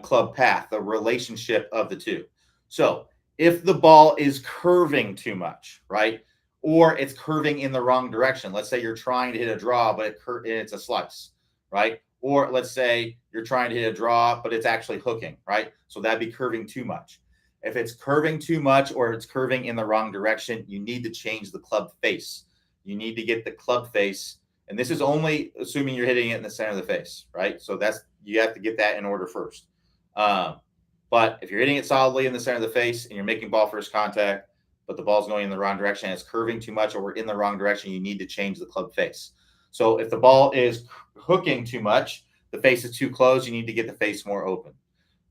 club path, the relationship of the two. So if the ball is curving too much, right, or it's curving in the wrong direction. Let's say you're trying to hit a draw, but it's a slice, right? Or let's say you're trying to hit a draw, but it's actually hooking, right? So that'd be curving too much. If it's curving too much or it's curving in the wrong direction, you need to change the club face. You need to get the club face. And this is only assuming you're hitting it in the center of the face, right? So you have to get that in order first. But if you're hitting it solidly in the center of the face and you're making ball first contact, but the ball's going in the wrong direction, and it's curving too much or we're in the wrong direction, you need to change the club face. So if the ball is hooking too much, the face is too closed, you need to get the face more open,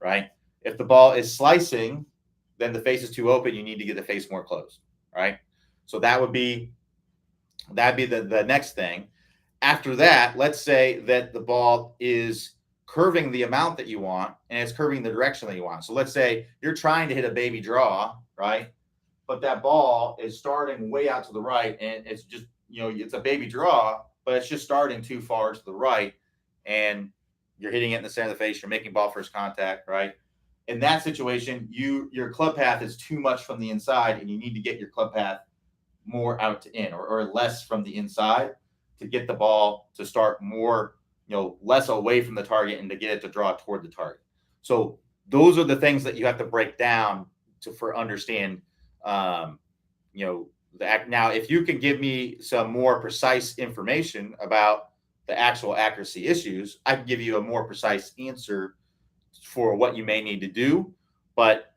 right? If the ball is slicing, then the face is too open, you need to get the face more closed, right? So that'd be the next thing. After that, let's say that the ball is curving the amount that you want and it's curving the direction that you want. So let's say you're trying to hit a baby draw, right? But that ball is starting way out to the right, and it's just, it's a baby draw, but it's just starting too far to the right, and you're hitting it in the center of the face, you're making ball first contact, right? In that situation, your club path is too much from the inside, and you need to get your club path more out to in, or less from the inside, to get the ball to start more, less away from the target, and to get it to draw toward the target. So those are the things that you have to break down for understand. Now, if you can give me some more precise information about the actual accuracy issues, I can give you a more precise answer for what you may need to do. But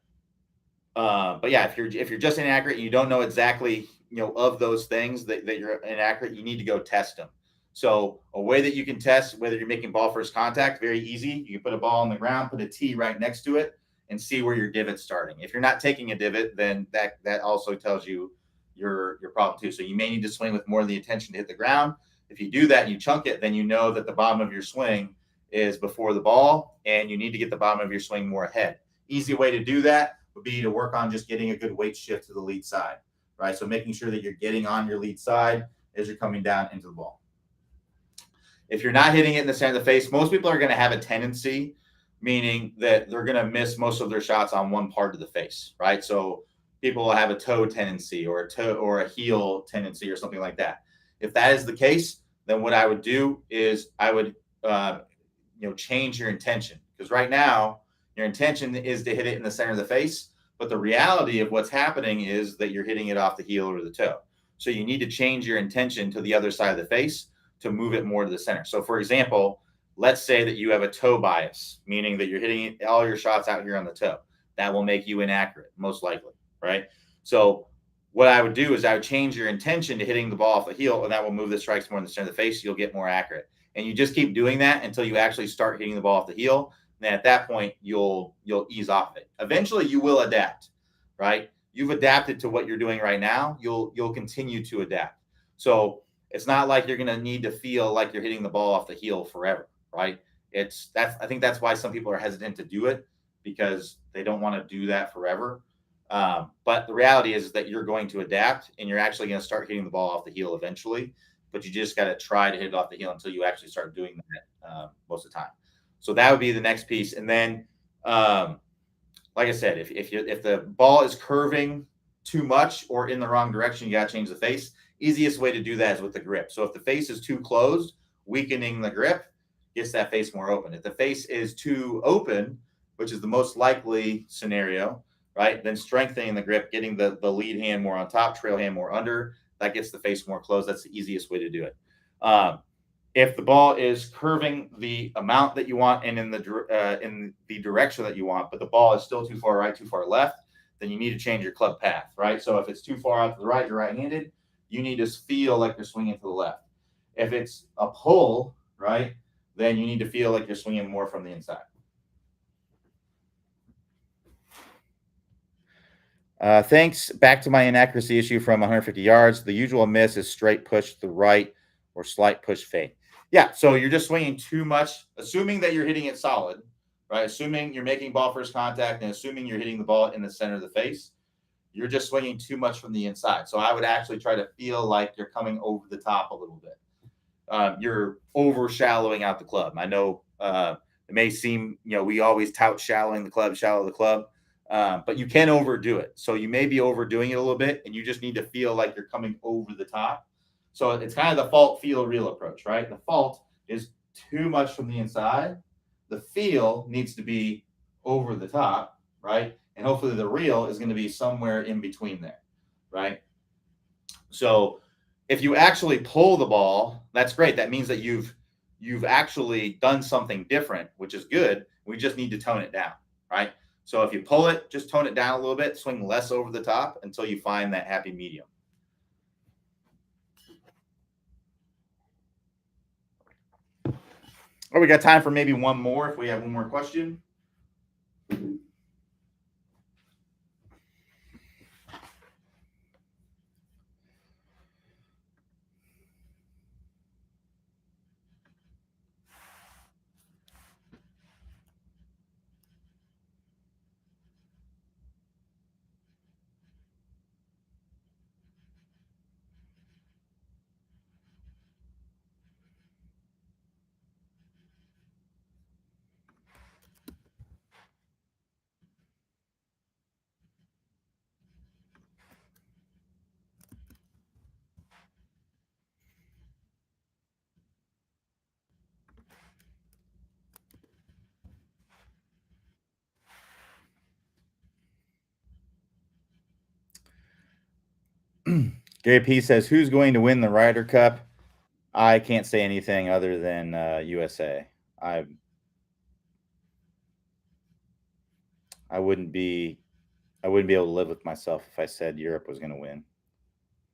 yeah, if you're just inaccurate and you don't know exactly, of those things that you're inaccurate, you need to go test them. So a way that you can test whether you're making ball first contact, very easy. You can put a ball on the ground, put a tee right next to it, and see where your divot's starting. If you're not taking a divot, then that also tells you your problem too. So you may need to swing with more of the intention to hit the ground. If you do that and you chunk it, then you know that the bottom of your swing is before the ball, and you need to get the bottom of your swing more ahead. Easy way to do that would be to work on just getting a good weight shift to the lead side, right? So making sure that you're getting on your lead side as you're coming down into the ball. If you're not hitting it in the center of the face, most people are going to have a tendency, meaning that they're going to miss most of their shots on one part of the face, right? So people will have a toe tendency or a heel tendency or something like that. If that is the case, then what I would do is I would change your intention, because right now your intention is to hit it in the center of the face, but the reality of what's happening is that you're hitting it off the heel or the toe. So you need to change your intention to the other side of the face to move it more to the center. So for example, let's say that you have a toe bias, meaning that you're hitting all your shots out here on the toe. That will make you inaccurate, most likely, right? So what I would do is I would change your intention to hitting the ball off the heel, and that will move the strikes more in the center of the face. You'll get more accurate. And you just keep doing that until you actually start hitting the ball off the heel. And at that point, you'll ease off it. Eventually, you will adapt, right? You've adapted to what you're doing right now. You'll continue to adapt. So it's not like you're going to need to feel like you're hitting the ball off the heel forever, right? I think that's why some people are hesitant to do it, because they don't want to do that forever. But the reality is that you're going to adapt, and you're actually going to start hitting the ball off the heel eventually. But you just got to try to hit it off the heel until you actually start doing that most of the time. So that would be the next piece. And then, like I said, if the ball is curving too much or in the wrong direction, you got to change the face. Easiest way to do that is with the grip. So if the face is too closed, weakening the grip gets that face more open. If the face is too open, which is the most likely scenario, right, then strengthening the grip, getting the lead hand more on top, trail hand more under, that gets the face more closed. That's the easiest way to do it. If the ball is curving the amount that you want and in the direction that you want, but the ball is still too far right, too far left, then you need to change your club path, right? So if it's too far out to the right, you're right-handed, you need to feel like you're swinging to the left. If it's a pull, right, then you need to feel like you're swinging more from the inside. Thanks. Back to my inaccuracy issue from 150 yards. The usual miss is straight push to the right or slight push fade. Yeah, so you're just swinging too much, assuming that you're hitting it solid, right? Assuming you're making ball first contact and assuming you're hitting the ball in the center of the face, you're just swinging too much from the inside. So I would actually try to feel like you're coming over the top a little bit. You're over shallowing out the club. I know it may seem, we always tout shallow the club, but you can overdo it. So you may be overdoing it a little bit, and you just need to feel like you're coming over the top. So it's kind of the fault, feel, reel approach, right? The fault is too much from the inside. The feel needs to be over the top, right? And hopefully the reel is going to be somewhere in between there, right? So if you actually pull the ball, that's great. That means that you've actually done something different, which is good. We just need to tone it down, right? So if you pull it, just tone it down a little bit, swing less over the top until you find that happy medium. Oh, we got time for maybe one more if we have one more question. Gary P says, who's going to win the Ryder Cup? I can't say anything other than USA. I wouldn't be able to live with myself if I said Europe was going to win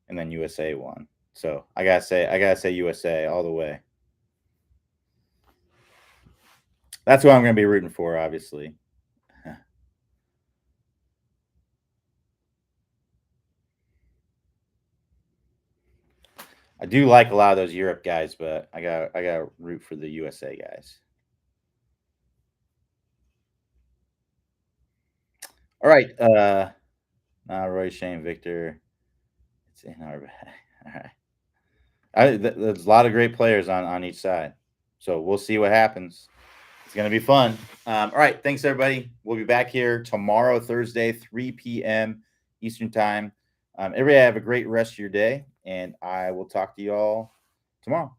and then USA won. So I gotta say USA all the way. That's who I'm going to be rooting for, obviously. I do like a lot of those Europe guys, but I got to root for the USA guys. All right. Roy, Shane, Victor. It's in our bag. All right. There's a lot of great players on each side. So we'll see what happens. It's going to be fun. All right. Thanks, everybody. We'll be back here tomorrow, Thursday, 3 p.m. Eastern Time. Everybody have a great rest of your day, and I will talk to you all tomorrow.